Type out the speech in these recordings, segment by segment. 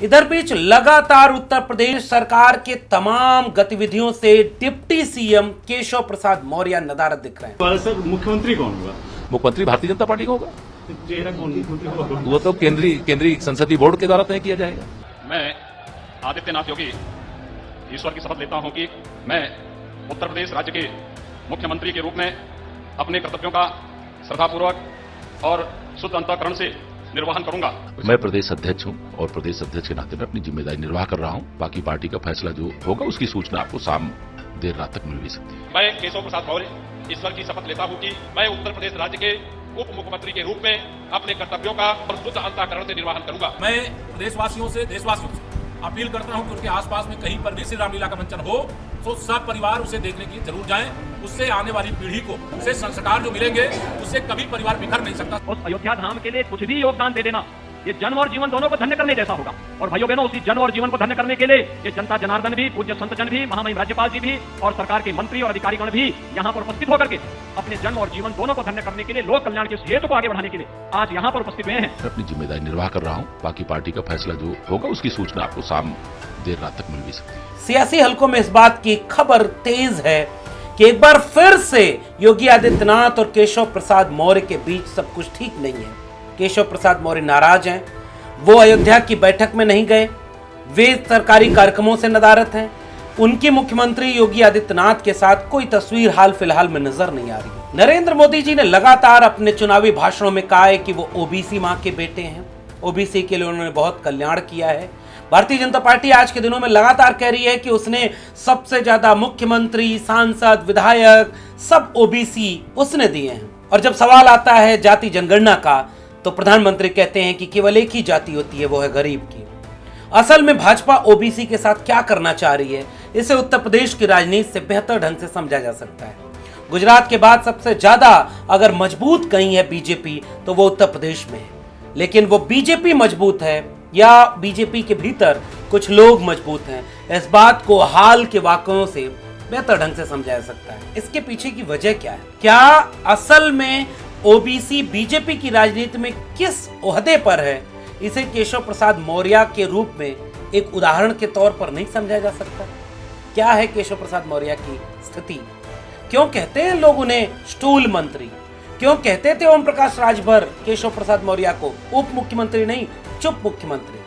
इधर बीच लगातार उत्तर प्रदेश सरकार के तमाम गतिविधियों से डिप्टी सीएम केशव प्रसाद मौर्य नदारद दिख रहे हैं। सर मुख्यमंत्री कौन होगा? मुख्यमंत्री भारतीय जनता पार्टी का होगा। चेहरा कौन मुख्यमंत्री होगा? वो तो केंद्रीय संसदीय बोर्ड के द्वारा तय किया जाएगा। मैं आदित्यनाथ योगी ईश्वर की शपथ लेता हूं कि मैं उत्तर प्रदेश राज्य के मुख्यमंत्री के रूप में अपने कर्तव्यों का श्रद्धापूर्वक और शुद्ध अंतःकरण से निर्वहन करूंगा। मैं प्रदेश अध्यक्ष हूं और प्रदेश अध्यक्ष के नाते मैं अपनी जिम्मेदारी निर्वाह कर रहा हूं। बाकी पार्टी का फैसला जो होगा उसकी सूचना आपको शाम देर रात तक मिल भी सकती है। मैं केशव प्रसाद मौर्य ईश्वर की शपथ लेता हूं कि मैं उत्तर प्रदेश राज्य के उप मुख्यमंत्री के रूप में अपने कर्तव्यों का और शुद्ध अंतःकरण से निर्वहन करूंगा। मैं देशवासियों से अपील करता हूं कि उनके आसपास में कहीं पर भी श्री रामलीला का मंचन हो तो सब परिवार उसे देखने के लिए जरूर जाएं। उससे आने वाली पीढ़ी को उससे संस्कार जो मिलेंगे उससे कभी परिवार बिखर नहीं सकता। उस अयोध्या धाम के लिए कुछ भी योगदान दे देना ये जन्म और जीवन दोनों को धन्य करने जैसा होगा। और भाइयों बहनों, उसी जन्म और जीवन को धन्य करने के लिए ये जनता जनार्दन भी, पूज्य संतजन भी, महामहिम राज्यपाल जी भी और सरकार के मंत्री और अधिकारीगण भी यहाँ पर उपस्थित होकर के अपने जन्म और जीवन दोनों को धन्य करने के लिए, लोक कल्याण के हेतु को आगे बढ़ाने के लिए आज यहाँ पर उपस्थित हुए हैं। मैं अपनी जिम्मेदारी निर्वाह कर रहा हूँ। बाकी पार्टी का फैसला जो होगा उसकी सूचना आपको शाम देर रात तक मिल भी सकती है। सियासी हलकों में इस बात की खबर तेज है कि एक बार फिर से योगी आदित्यनाथ और केशव प्रसाद मौर्य के बीच सब कुछ ठीक नहीं है। केशव प्रसाद मौर्य नाराज हैं, वो अयोध्या की बैठक में नहीं गए, वे सरकारी कार्यक्रमों से नदारद हैं। उनकी मुख्यमंत्री योगी आदित्यनाथ के साथ कोई तस्वीर हाल फिलहाल में नजर नहीं आ रही। नरेंद्र मोदी जी ने लगातार अपने चुनावी भाषणों में कहा है कि वो ओबीसी मां के बेटे हैं, ओबीसी के लिए उन्होंने बहुत कल्याण किया है। भारतीय जनता पार्टी आज के दिनों में लगातार कह रही है कि उसने सबसे ज्यादा मुख्यमंत्री, सांसद, विधायक सब ओबीसी उसने दिए हैं। और जब सवाल आता है जाति जनगणना का तो प्रधानमंत्री कहते हैं कि केवल एक ही जाति होती है, वो है गरीब की। असल में भाजपा ओबीसी के साथ क्या करना चाह रही है, इसे उत्तर प्रदेश की राजनीति से बेहतर ढंग से समझा जा सकता है। गुजरात के बाद सबसे ज्यादा अगर मजबूत कहीं है बीजेपी तो वो उत्तर प्रदेश में है। लेकिन वो बीजेपी मजबूत है या बीजेपी के भीतर कुछ लोग मजबूत हैं, इस बात को हाल के वाकयों से बेहतर ढंग से समझा जा सकता है। इसके पीछे की वजह क्या है? क्या असल में ओबीसी बीजेपी की राजनीति में किस ओहदे पर है, इसे केशव प्रसाद मौर्य के रूप में एक उदाहरण के तौर पर नहीं समझा जा सकता? क्या है केशव प्रसाद मौर्य की स्थिति? क्यों कहते हैं लोग उन्हें स्टूल मंत्री? क्यों कहते थे ओम प्रकाश राजभर केशव प्रसाद मौर्य को उप मुख्यमंत्री नहीं, चुप मुख्यमंत्री?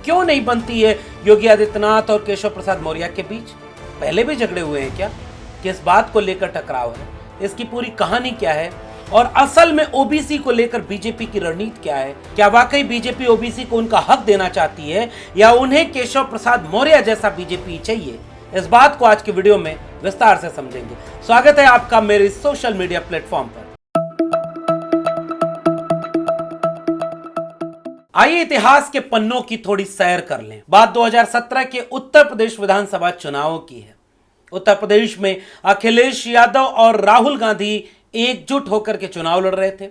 क्यों नहीं बनती है योगी आदित्यनाथ और केशव प्रसाद मौर्य के बीच? पहले भी झगड़े हुए हैं क्या? किस बात को लेकर टकराव है? इसकी पूरी कहानी क्या है? और असल में ओबीसी को लेकर बीजेपी की रणनीति क्या है? क्या वाकई बीजेपी ओबीसी को उनका हक देना चाहती है या उन्हें केशव प्रसाद मौर्य जैसा बीजेपी चाहिए? इस बात को आज की वीडियो में विस्तार से समझेंगे। स्वागत है आपका मेरे सोशल मीडिया प्लेटफॉर्म पर। आइए इतिहास के पन्नों की थोड़ी सैर कर लें। बात 2017 के उत्तर प्रदेश विधानसभा चुनावों की है। उत्तर प्रदेश में अखिलेश यादव और राहुल गांधी एकजुट होकर के चुनाव लड़ रहे थे।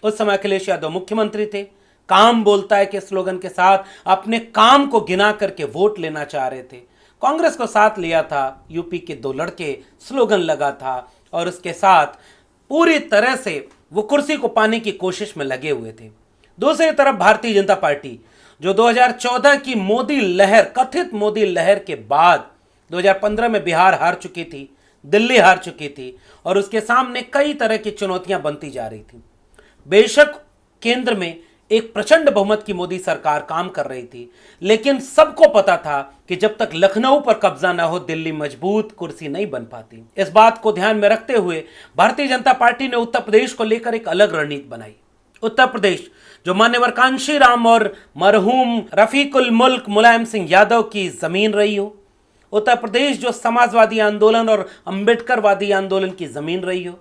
उस समय अखिलेश यादव मुख्यमंत्री थे। काम बोलता है कि स्लोगन के साथ अपने काम को गिना करके वोट लेना चाह रहे थे। कांग्रेस को साथ लिया था, यूपी के दो लड़के स्लोगन लगा था और उसके साथ पूरी तरह से वो कुर्सी को पाने की कोशिश में लगे हुए थे। दूसरी तरफ भारतीय जनता पार्टी जो 2014 की मोदी लहर, कथित मोदी लहर के बाद 2015 में बिहार हार चुकी थी, दिल्ली हार चुकी थी और उसके सामने कई तरह की चुनौतियां बनती जा रही थी। बेशक केंद्र में एक प्रचंड बहुमत की मोदी सरकार काम कर रही थी, लेकिन सबको पता था कि जब तक लखनऊ पर कब्जा न हो दिल्ली मजबूत कुर्सी नहीं बन पाती। इस बात को ध्यान में रखते हुए भारतीय जनता पार्टी ने उत्तर प्रदेश को लेकर एक अलग रणनीति बनाई। उत्तर प्रदेश जो मान्यवर कांशीराम और मरहूम रफीकुल मुल्क मुलायम सिंह यादव की जमीन रही हो, उत्तर प्रदेश जो समाजवादी आंदोलन और अंबेडकरवादी आंदोलन की जमीन रही हो,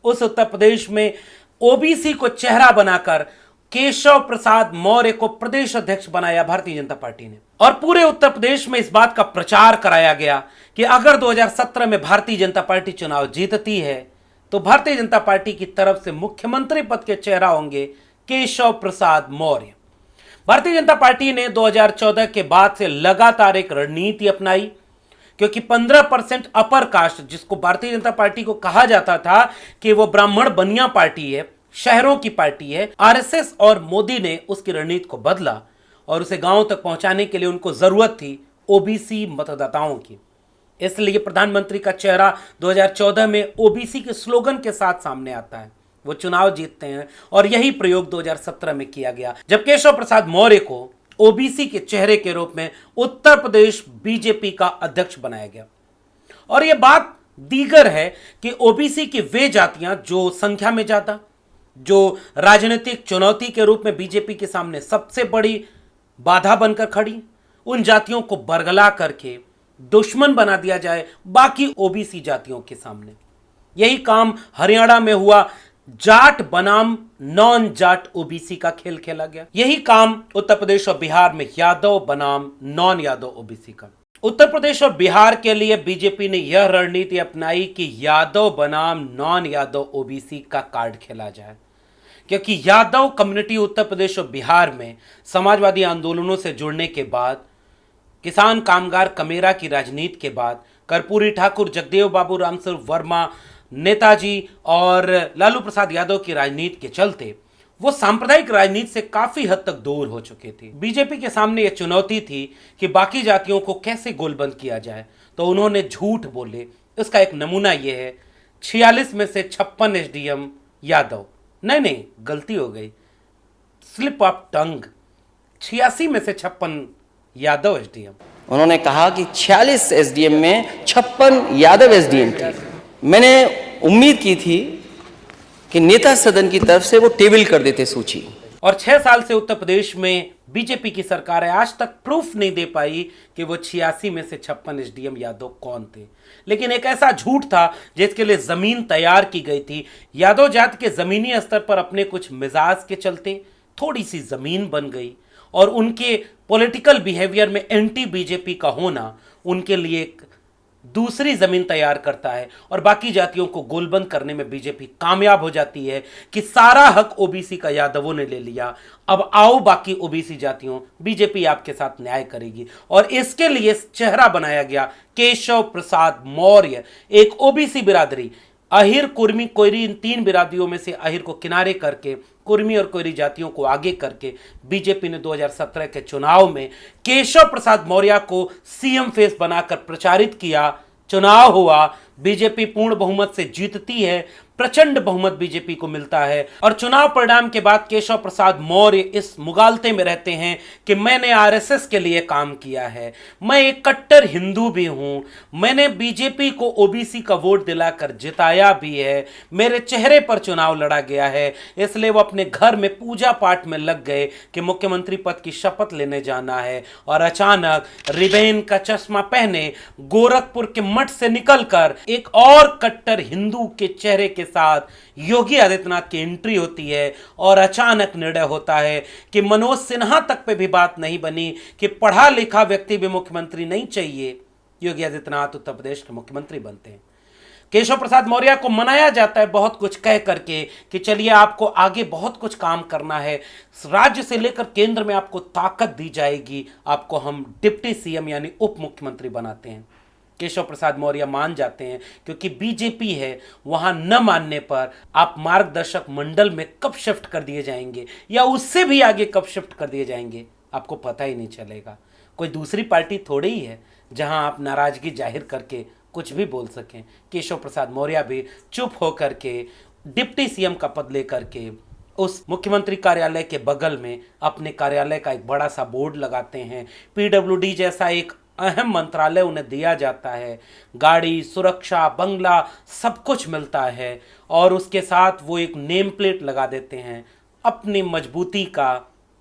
उस उत्तर प्रदेश में ओबीसी को चेहरा बनाकर केशव प्रसाद मौर्य को प्रदेश अध्यक्ष बनाया भारतीय जनता पार्टी ने। और पूरे उत्तर प्रदेश में इस बात का प्रचार कराया गया कि अगर 2017 में भारतीय जनता पार्टी चुनाव जीतती है तो भारतीय जनता पार्टी की तरफ से मुख्यमंत्री पद के चेहरा होंगे केशव प्रसाद मौर्य। भारतीय जनता पार्टी ने 2014 के बाद से लगातार एक रणनीति अपनाई, क्योंकि 15% अपर कास्ट, जिसको भारतीय जनता पार्टी को कहा जाता था कि वो ब्राह्मण बनिया पार्टी है, शहरों की पार्टी है, आरएसएस और मोदी ने उसकी रणनीति को बदला और उसे गांव तक पहुंचाने के लिए उनको जरूरत थी ओबीसी मतदाताओं की। इसलिए प्रधानमंत्री का चेहरा 2014 में ओबीसी के स्लोगन के साथ सामने आता है। वो चुनाव जीतते हैं और यही प्रयोग 2017 में किया गया, जब केशव प्रसाद मौर्य को ओबीसी के चेहरे के रूप में उत्तर प्रदेश बीजेपी का अध्यक्ष बनाया गया। और यह बात दीगर है कि ओबीसी की वे जातियां जो संख्या में ज्यादा, जो राजनीतिक चुनौती के रूप में बीजेपी के सामने सबसे बड़ी बाधा बनकर खड़ी, उन जातियों को बरगला करके दुश्मन बना दिया जाए बाकी ओबीसी जातियों के सामने। यही काम हरियाणा में हुआ, जाट बनाम नॉन जाट ओबीसी का खेल खेला गया। यही काम उत्तर प्रदेश और बिहार में यादव बनाम नॉन यादव ओबीसी का। उत्तर प्रदेश और बिहार के लिए बीजेपी ने यह रणनीति अपनाई कि यादव बनाम नॉन यादव ओबीसी का कार्ड खेला जाए, क्योंकि यादव कम्युनिटी उत्तर प्रदेश और बिहार में समाजवादी आंदोलनों से जुड़ने के बाद, किसान कामगार कमेरा की राजनीति के बाद, कर्पूरी ठाकुर, जगदेव बाबू, रामस्वरूप वर्मा, नेताजी और लालू प्रसाद यादव की राजनीति के चलते वो सांप्रदायिक राजनीति से काफी हद तक दूर हो चुके थे। बीजेपी के सामने यह चुनौती थी कि बाकी जातियों को कैसे गोलबंद किया जाए, तो उन्होंने झूठ बोले। इसका एक नमूना यह है, 46 में से 56 एसडीएम यादव, नहीं गलती हो गई, स्लिप ऑफ टंग, 86 में से 56 यादव एसडीएम। उन्होंने कहा कि 46 एसडीएम में 56 यादव एसडीएम थे। मैंने उम्मीद की थी कि नेता सदन की तरफ से वो टेबल कर देते सूची। और 6 साल से उत्तर प्रदेश में बीजेपी की सरकार है, आज तक प्रूफ नहीं दे पाई कि वो 86 में से 56 एसडीएम यादव कौन थे। लेकिन एक ऐसा झूठ था जिसके लिए जमीन तैयार की गई थी। यादव जाति के जमीनी स्तर पर अपने कुछ मिजाज के चलते थोड़ी सी जमीन बन गई और उनके पॉलिटिकल बिहेवियर में एंटी बीजेपी का होना उनके लिए एक दूसरी जमीन तैयार करता है और बाकी जातियों को गोलबंद करने में बीजेपी कामयाब हो जाती है कि सारा हक ओबीसी का यादवों ने ले लिया, अब आओ बाकी ओबीसी जातियों, बीजेपी आपके साथ न्याय करेगी। और इसके लिए चेहरा बनाया गया केशव प्रसाद मौर्य, एक ओबीसी बिरादरी, अहिर, कुर्मी, कोयरी, इन 3 बिरादरियों में से अहिर को किनारे करके, कुर्मी और कोयरी जातियों को आगे करके बीजेपी ने 2017 के चुनाव में केशव प्रसाद मौर्य को सीएम फेस बनाकर प्रचारित किया। चुनाव हुआ, बीजेपी पूर्ण बहुमत से जीतती है, प्रचंड बहुमत बीजेपी को मिलता है। और चुनाव परिणाम के बाद केशव प्रसाद मौर्य इस मुगालते में रहते हैं कि मैंने आरएसएस के लिए काम किया है, मैं एक कट्टर हिंदू भी हूं, मैंने बीजेपी को ओबीसी का वोट दिलाकर जिताया भी है, मेरे चेहरे पर चुनाव लड़ा गया है। इसलिए वो अपने घर में पूजा पाठ में लग गए कि मुख्यमंत्री पद की शपथ लेने जाना है। और अचानक रिबेन का चश्मा पहने गोरखपुर के मठ से निकलकर एक और कट्टर हिंदू के चेहरे के साथ योगी आदित्यनाथ की एंट्री होती है और अचानक निर्णय होता है कि मनोज सिन्हा तक पे भी बात नहीं बनी कि पढ़ा लिखा व्यक्ति भी मुख्यमंत्री नहीं चाहिए, योगी आदित्यनाथ उत्तर प्रदेश के मुख्यमंत्री बनते हैं। केशव प्रसाद मौर्य को मनाया जाता है बहुत कुछ कह करके कि चलिए आपको आगे बहुत कुछ काम करना है, राज्य से लेकर केंद्र में आपको ताकत दी जाएगी, आपको हम डिप्टी सीएम यानी उप मुख्यमंत्री बनाते हैं। केशव प्रसाद मौर्य मान जाते हैं क्योंकि बीजेपी है, वहां न मानने पर आप मार्गदर्शक मंडल में कब शिफ्ट कर दिए जाएंगे या उससे भी आगे कब शिफ्ट कर दिए जाएंगे आपको पता ही नहीं चलेगा। कोई दूसरी पार्टी थोड़ी ही है जहां आप नाराजगी जाहिर करके कुछ भी बोल सकें। केशव प्रसाद मौर्य भी चुप होकर के डिप्टी सीएम का पद लेकर के उस मुख्यमंत्री कार्यालय के बगल में अपने कार्यालय का एक बड़ा सा बोर्ड लगाते हैं। पीडब्ल्यूडी जैसा एक अहम मंत्रालय उन्हें दिया जाता है, गाड़ी, सुरक्षा, बंगला सब कुछ मिलता है और उसके साथ वो एक नेम प्लेट लगा देते हैं अपनी मजबूती का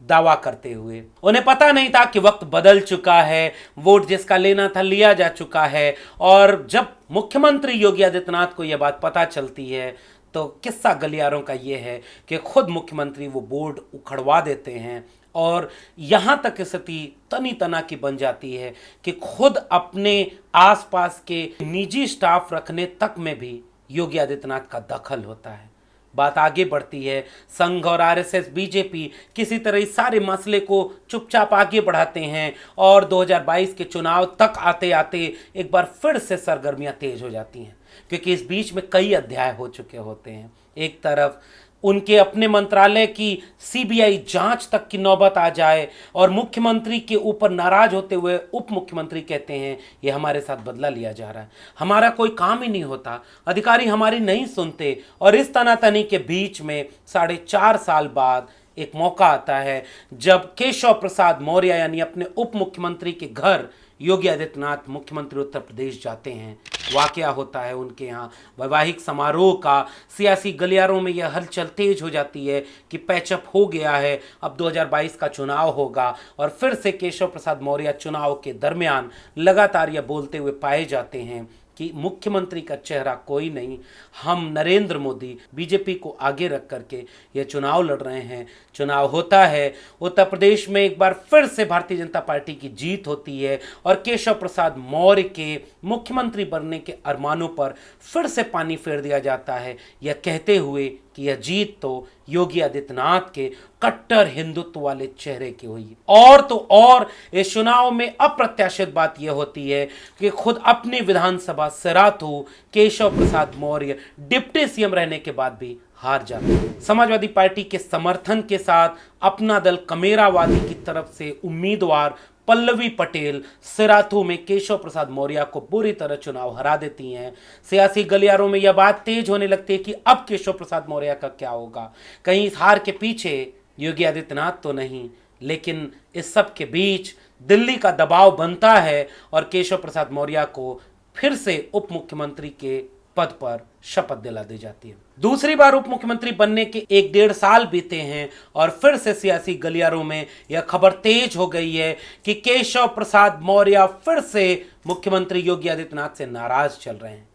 दावा करते हुए। उन्हें पता नहीं था कि वक्त बदल चुका है, वोट जिसका लेना था लिया जा चुका है। और जब मुख्यमंत्री योगी आदित्यनाथ को यह बात पता चलती है तो किस्सा गलियारों का यह है कि खुद मुख्यमंत्री वो बोर्ड उखड़वा देते हैं और यहां तक स्थिति तनी तना की बन जाती है कि खुद अपने आसपास के निजी स्टाफ रखने तक में भी योगी आदित्यनाथ का दखल होता है। बात आगे बढ़ती है, संघ और आरएसएस बीजेपी किसी तरह इस सारे मसले को चुपचाप आगे बढ़ाते हैं और 2022 के चुनाव तक आते आते एक बार फिर से सरगर्मियां तेज हो जाती हैं क्योंकि इस बीच में कई अध्याय हो चुके होते हैं। एक तरफ उनके अपने मंत्रालय की सीबीआई जांच तक की नौबत आ जाए और मुख्यमंत्री के ऊपर नाराज होते हुए उप मुख्यमंत्री कहते हैं ये हमारे साथ बदला लिया जा रहा है, हमारा कोई काम ही नहीं होता, अधिकारी हमारी नहीं सुनते। और इस तनातनी के बीच में 4.5 साल बाद एक मौका आता है जब केशव प्रसाद मौर्य यानी अपने उप मुख्यमंत्री के घर योगी आदित्यनाथ मुख्यमंत्री उत्तर प्रदेश जाते हैं। वाकया होता है उनके यहाँ वैवाहिक समारोह का। सियासी गलियारों में यह हलचल तेज हो जाती है कि पैचअप हो गया है, अब 2022 का चुनाव होगा। और फिर से केशव प्रसाद मौर्य चुनाव के दरमियान लगातार यह बोलते हुए पाए जाते हैं कि मुख्यमंत्री का चेहरा कोई नहीं, हम नरेंद्र मोदी बीजेपी को आगे रख करके ये चुनाव लड़ रहे हैं। चुनाव होता है, उत्तर प्रदेश में एक बार फिर से भारतीय जनता पार्टी की जीत होती है और केशव प्रसाद मौर्य के मुख्यमंत्री बनने के अरमानों पर फिर से पानी फेर दिया जाता है, यह कहते हुए कि यह जीत तो योगी आदित्यनाथ के कट्टर हिंदुत्व वाले चेहरे की हुई। और तो और इस चुनाव में अप्रत्याशित बात यह होती है कि खुद अपनी विधानसभा सिराथू केशव प्रसाद मौर्य डिप्टी सीएम रहने के बाद भी हार जाते हैं। समाजवादी पार्टी के समर्थन के साथ अपना दल कमेरावादी की तरफ से उम्मीदवार पल्लवी पटेल सिराथू में केशव प्रसाद मौर्य को बुरी तरह चुनाव हरा देती हैं। सियासी गलियारों में यह बात तेज होने लगती है कि अब केशव प्रसाद मौर्य का क्या होगा, कहीं इस हार के पीछे योगी आदित्यनाथ तो नहीं। लेकिन इस सब के बीच दिल्ली का दबाव बनता है और केशव प्रसाद मौर्य को फिर से उप मुख्यमंत्री के पद पर शपथ दिला दी जाती है। दूसरी बार उप मुख्यमंत्री बनने के 1-1.5 साल बीते हैं और फिर से सियासी गलियारों में यह खबर तेज हो गई है कि केशव प्रसाद मौर्य फिर से मुख्यमंत्री योगी आदित्यनाथ से नाराज चल रहे हैं।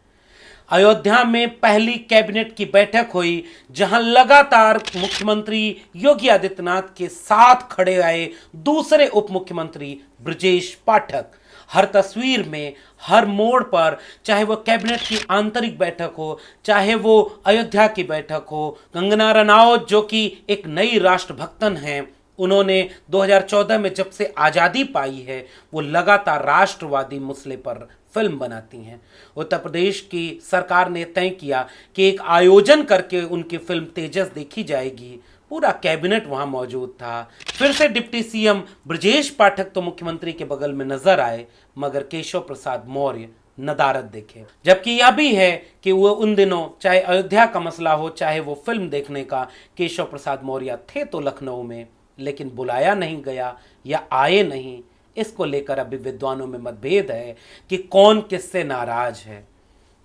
अयोध्या में पहली कैबिनेट की बैठक हुई जहां लगातार मुख्यमंत्री योगी आदित्यनाथ के साथ खड़े आए दूसरे उप मुख्यमंत्री ब्रजेश पाठक। हर तस्वीर में, हर मोड़ पर, चाहे वो कैबिनेट की आंतरिक बैठक हो, चाहे वो अयोध्या की बैठक हो, कंगना रनौत जो कि एक नई राष्ट्रभक्तन हैं, उन्होंने 2014 में जब से आज़ादी पाई है वो लगातार राष्ट्रवादी मसले पर फिल्म बनाती हैं। उत्तर प्रदेश की सरकार ने तय किया कि एक आयोजन करके उनकी फिल्म तेजस देखी जाएगी। पूरा कैबिनेट वहां मौजूद था। फिर से डिप्टी सीएम ब्रजेश पाठक तो मुख्यमंत्री के बगल में नजर आए, मगर केशव प्रसाद मौर्य नदारद देखे। जबकि यह भी है कि वो उन दिनों चाहे अयोध्या का मसला हो, चाहे वो फिल्म देखने का, केशव प्रसाद मौर्य थे तो लखनऊ में, लेकिन बुलाया नहीं गया या आए नहीं। इसको लेकर अभी विद्वानों में मतभेद है कि कौन किससे नाराज है।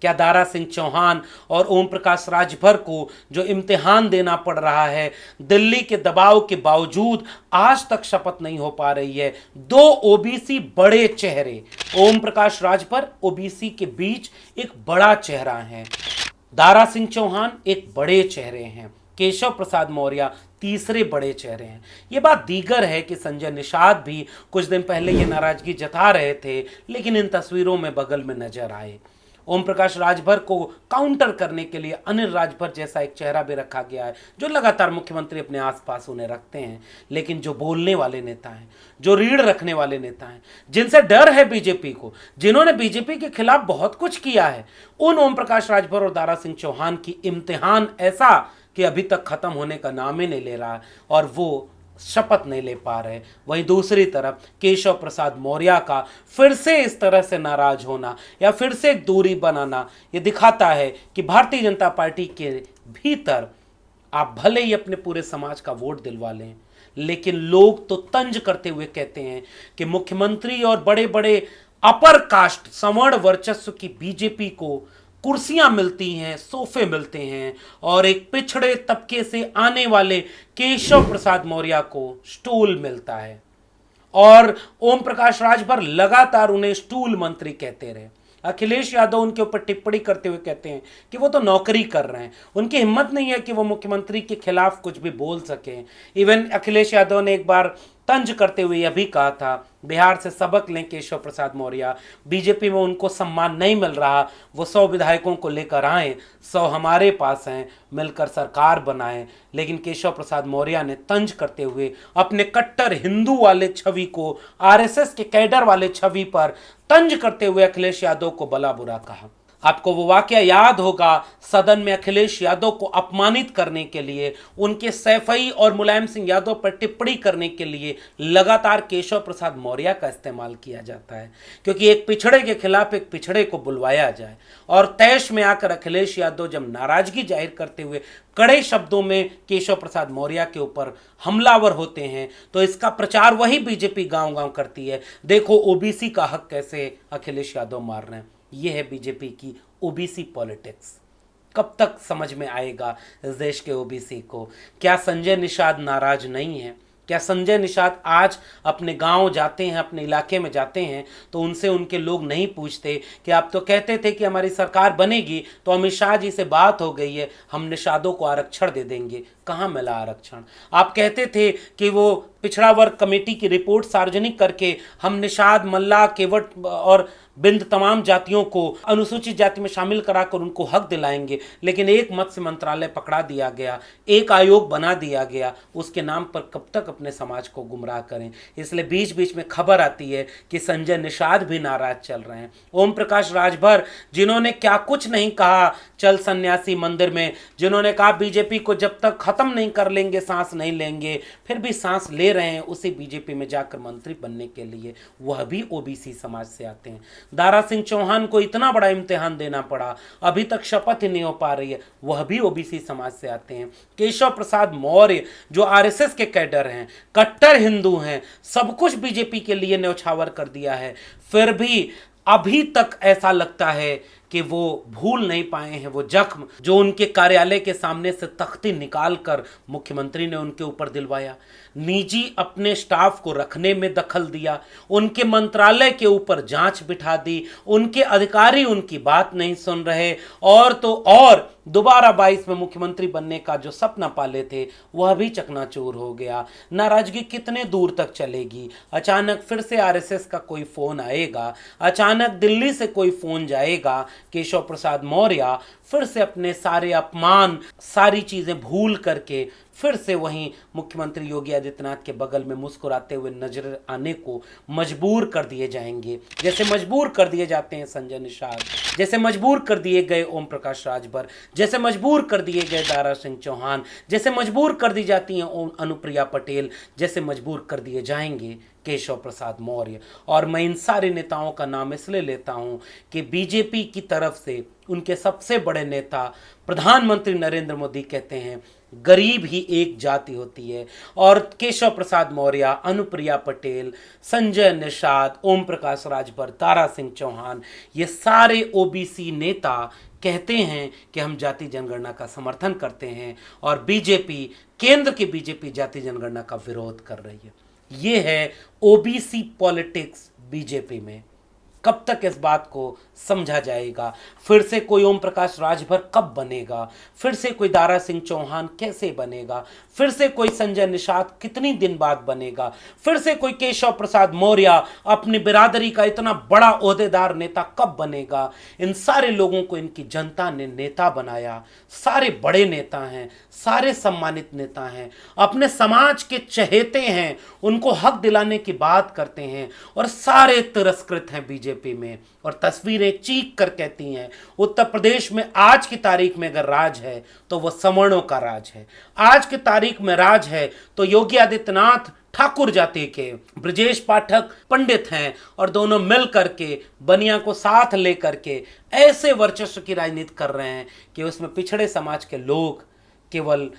क्या दारा सिंह चौहान और ओम प्रकाश राजभर को जो इम्तिहान देना पड़ रहा है, दिल्ली के दबाव के बावजूद आज तक शपथ नहीं हो पा रही है। 2 ओबीसी बड़े चेहरे, ओम प्रकाश राजभर ओबीसी के बीच एक बड़ा चेहरा है, दारा सिंह चौहान एक बड़े चेहरे हैं, केशव प्रसाद मौर्य तीसरे बड़े चेहरे हैं। ये बात दीगर है कि संजय निषाद भी कुछ दिन पहले ये नाराजगी जता रहे थे, लेकिन इन तस्वीरों में बगल में नजर आए। ओम प्रकाश राजभर को काउंटर करने के लिए अनिल राजभर जैसा एक चेहरा भी रखा गया है, जो लगातार मुख्यमंत्री अपने आसपास उन्हें रखते हैं। लेकिन जो बोलने वाले नेता हैं, जो रीढ़ रखने वाले नेता हैं, जिनसे डर है बीजेपी को, जिन्होंने बीजेपी के खिलाफ बहुत कुछ किया है, उन ओम प्रकाश राजभर और दारा सिंह चौहान की इम्तिहान ऐसा कि अभी तक खत्म होने का नाम ही नहीं ले रहा और वो शपथ नहीं ले पा रहे। वहीं दूसरी तरफ केशव प्रसाद मौर्य का फिर से इस तरह से नाराज होना या फिर से एक दूरी बनाना, ये दिखाता है कि भारतीय जनता पार्टी के भीतर आप भले ही अपने पूरे समाज का वोट दिलवा लें, लेकिन लोग तो तंज करते हुए कहते हैं कि मुख्यमंत्री और बड़े बड़े अपर कास्ट सवर्ण वर्चस्व की बीजेपी को कुर्सियां मिलती हैं, सोफे मिलते हैं, और एक पिछड़े तबके से आने वाले केशव प्रसाद मौर्य को स्टूल मिलता है। और ओम प्रकाश राजभर लगातार उन्हें स्टूल मंत्री कहते रहे। अखिलेश यादव उनके ऊपर टिप्पणी करते हुए कहते हैं कि वो तो नौकरी कर रहे हैं, उनकी हिम्मत नहीं है कि वो मुख्यमंत्री के खिलाफ कुछ भी बोल सकें। इवन अखिलेश यादव ने एक बार तंज करते हुए यह भी कहा था, बिहार से सबक लें केशव प्रसाद मौर्य, बीजेपी में उनको सम्मान नहीं मिल रहा, वो 100 विधायकों को लेकर आए, 100 हमारे पास हैं, मिलकर सरकार बनाएं। लेकिन केशव प्रसाद मौर्य ने तंज करते हुए अपने कट्टर हिंदू वाले छवि को, आरएसएस के कैडर वाले छवि पर तंज करते हुए अखिलेश यादव को भला बुरा कहा। आपको वो वाकया याद होगा, सदन में अखिलेश यादव को अपमानित करने के लिए, उनके सैफई और मुलायम सिंह यादव पर टिप्पणी करने के लिए लगातार केशव प्रसाद मौर्य का इस्तेमाल किया जाता है, क्योंकि एक पिछड़े के खिलाफ एक पिछड़े को बुलवाया जाए। और तैश में आकर अखिलेश यादव जब नाराजगी जाहिर करते हुए कड़े शब्दों में केशव प्रसाद मौर्य के ऊपर हमलावर होते हैं, तो इसका प्रचार वही बीजेपी गांव गांव करती है। देखो ओबीसी का हक कैसे अखिलेश यादव मार रहे हैं। यह है बीजेपी की ओबीसी पॉलिटिक्स। कब तक समझ में आएगा इस देश के ओबीसी को? क्या संजय निषाद नाराज नहीं है? क्या संजय निषाद आज अपने गांव जाते हैं, अपने इलाके में जाते हैं, तो उनसे उनके लोग नहीं पूछते कि आप तो कहते थे कि हमारी सरकार बनेगी तो अमित शाह जी से बात हो गई है, हम निषादों को आरक्षण दे देंगे। कहाँ मिला आरक्षण? आप कहते थे कि वो पिछड़ा वर्ग कमेटी की रिपोर्ट सार्वजनिक करके हम निषाद, मल्ला, केवट और बिंद तमाम जातियों को अनुसूचित जाति में शामिल कराकर उनको हक दिलाएंगे, लेकिन एक मत्स्य मंत्रालय पकड़ा दिया गया, एक आयोग बना दिया गया। उसके नाम पर कब तक अपने समाज को गुमराह करें? इसलिए बीच बीच में खबर आती है कि संजय निषाद भी नाराज चल रहे हैं। ओम प्रकाश राजभर, जिन्होंने क्या कुछ नहीं कहा चल सन्यासी मंदिर में, जिन्होंने कहा बीजेपी को जब तक खत्म नहीं कर लेंगे सांस नहीं लेंगे, फिर भी सांस ले रहे हैं उसी बीजेपी में जाकर मंत्री बनने के लिए, वह भी ओबीसी समाज से आते हैं। दारा सिंह चौहान को इतना बड़ा इम्तिहान देना पड़ा, अभी तक शपथ ही नहीं हो पा रही है, वह भी ओबीसी समाज से आते हैं। केशव प्रसाद मौर्य जो आरएसएस के कैडर हैं, कट्टर हिंदू हैं, सब कुछ बीजेपी के लिए न्यौछावर कर दिया है, फिर भी अभी तक ऐसा लगता है कि वो भूल नहीं पाए हैं वो जख्म जो उनके कार्यालय के सामने से तख्ती निकालकर मुख्यमंत्री ने उनके ऊपर दिलवाया। निजी अपने स्टाफ को रखने में दखल दिया, उनके मंत्रालय के ऊपर जांच बिठा दी, उनके अधिकारी उनकी बात नहीं सुन रहे, और तो और दोबारा 22 में मुख्यमंत्री बनने का जो सपना पाले थे वह भी चकनाचूर हो गया। नाराजगी कितने दूर तक चलेगी? अचानक फिर से आरएसएस का कोई फोन आएगा, अचानक दिल्ली से कोई फोन जाएगा, केशव प्रसाद मौर्य फिर से अपने सारे अपमान, सारी चीजें भूल करके फिर से वहीं मुख्यमंत्री योगी आदित्यनाथ के बगल में मुस्कुराते हुए नजर आने को मजबूर कर दिए जाएंगे, जैसे मजबूर कर दिए जाते हैं संजय निषाद, जैसे मजबूर कर दिए गए ओम प्रकाश राजभर, जैसे मजबूर कर दिए गए दारा सिंह चौहान, जैसे मजबूर कर दी जाती हैं अनुप्रिया पटेल, जैसे मजबूर कर दिए जाएंगे केशव प्रसाद मौर्य। और मैं इन सारे नेताओं का नाम इसलिए लेता हूं कि बीजेपी की तरफ से उनके सबसे बड़े नेता प्रधानमंत्री नरेंद्र मोदी कहते हैं गरीब ही एक जाति होती है, और केशव प्रसाद मौर्य, अनुप्रिया पटेल, संजय निषाद, ओम प्रकाश राजभर, दारा सिंह चौहान, ये सारे ओबीसी नेता कहते हैं कि हम जाति जनगणना का समर्थन करते हैं, और बीजेपी, केंद्र की बीजेपी जाति जनगणना का विरोध कर रही है। ये है ओबीसी पॉलिटिक्स बीजेपी में। कब तक इस बात को समझा जाएगा? फिर से कोई ओम प्रकाश राजभर कब बनेगा? फिर से कोई दारा सिंह चौहान कैसे बनेगा? फिर से कोई संजय निषाद कितनी दिन बाद बनेगा? फिर से कोई केशव प्रसाद मौर्य अपनी बिरादरी का इतना बड़ा ओहदेदार नेता कब बनेगा? इन सारे लोगों को इनकी जनता ने नेता बनाया, सारे बड़े नेता हैं, सारे सम्मानित नेता हैं, अपने समाज के चहेते हैं, उनको हक दिलाने की बात करते हैं, और सारे तिरस्कृत हैं बीजेपी में। और तस्वीरें चीख कर कहती हैं उत्तर प्रदेश में आज की तारीख में अगर राज है तो वह सवर्णों का राज है। आज की तारीख में राज है तो योगी आदित्यनाथ ठाकुर जाति के, ब्रजेश पाठक पंडित हैं, और दोनों मिल करके बनिया को साथ लेकर के ऐसे वर्चस्व की राजनीति कर रहे हैं कि उसमें पिछड़े समाज के लोग केवल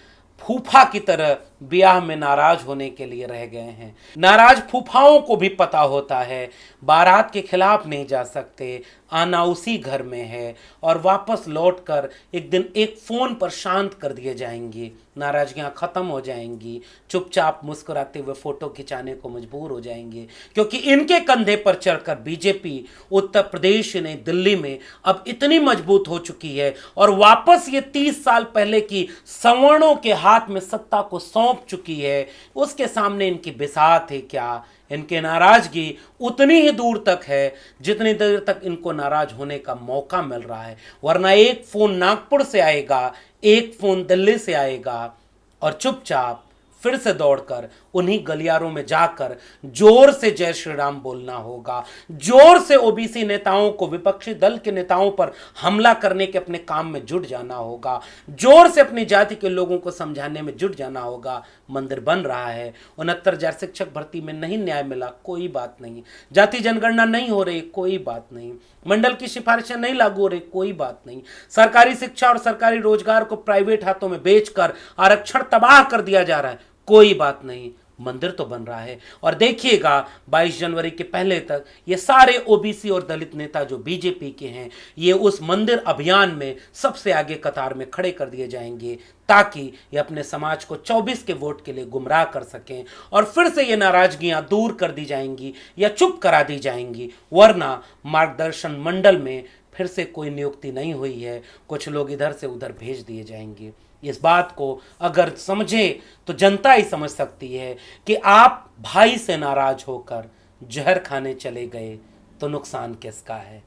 फूफा की तरह ब्याह में नाराज होने के लिए रह गए हैं। नाराज फूफाओं को भी पता होता है बारात के खिलाफ नहीं जा सकते, आना उसी घर में है, और वापस लौटकर एक दिन एक फोन पर शांत कर दिए जाएंगी, नाराजगियां खत्म हो जाएंगी, चुपचाप मुस्कुराते हुए फोटो खिंचाने को मजबूर हो जाएंगे, क्योंकि इनके कंधे पर चढ़कर बीजेपी उत्तर प्रदेश नहीं दिल्ली में अब इतनी मजबूत हो चुकी है, और वापस ये 30 साल पहले की सवर्णों के हाथ में सत्ता को सौंप चुकी है। उसके सामने इनकी बिसात है क्या? इनके नाराजगी उतनी ही दूर तक है जितनी देर तक इनको नाराज होने का मौका मिल रहा है, वरना एक फोन नागपुर से आएगा, एक फोन दिल्ली से आएगा, और चुपचाप फिर से दौड़कर उन्हीं गलियारों में जाकर जोर से जय श्री राम बोलना होगा, जोर से ओबीसी नेताओं को, विपक्षी दल के नेताओं पर हमला करने के अपने काम में जुट जाना होगा, जोर से अपनी जाति के लोगों को समझाने में जुट जाना होगा। मंदिर बन रहा है, 69,000 शिक्षक भर्ती में नहीं न्याय मिला, कोई बात नहीं, जाति जनगणना नहीं हो रही, कोई बात नहीं, मंडल की सिफारिशें नहीं लागू हो रही, कोई बात नहीं, सरकारी शिक्षा और सरकारी रोजगार को प्राइवेट हाथों में बेचकर आरक्षण तबाह कर दिया जा रहा है, कोई बात नहीं, मंदिर तो बन रहा है। और देखिएगा 22 जनवरी के पहले तक ये सारे ओबीसी और दलित नेता जो बीजेपी के हैं, ये उस मंदिर अभियान में सबसे आगे कतार में खड़े कर दिए जाएंगे, ताकि ये अपने समाज को 24 के वोट के लिए गुमराह कर सकें और फिर से ये नाराजगियां दूर कर दी जाएंगी या चुप करा दी जाएंगी। वरना मार्गदर्शन मंडल में फिर से कोई नियुक्ति नहीं हुई है, कुछ लोग इधर से उधर भेज दिए जाएंगे। इस बात को अगर समझे तो जनता ही समझ सकती है कि आप भाई से नाराज होकर जहर खाने चले गए तो नुकसान किसका है।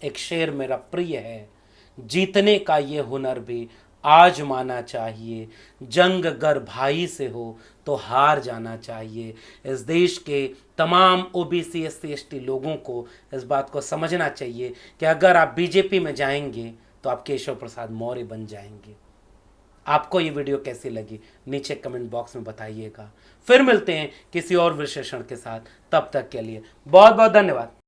एक शेर मेरा प्रिय है, जीतने का ये हुनर भी आजमाना चाहिए, जंग अगर भाई से हो तो हार जाना चाहिए। इस देश के तमाम ओबीसी एससी एसटी लोगों को इस बात को समझना चाहिए कि अगर आप बीजेपी में जाएंगे तो आप केशव प्रसाद मौर्य बन जाएंगे। आपको ये वीडियो कैसी लगी नीचे कमेंट बॉक्स में बताइएगा। फिर मिलते हैं किसी और विश्लेषण के साथ, तब तक के लिए बहुत बहुत धन्यवाद।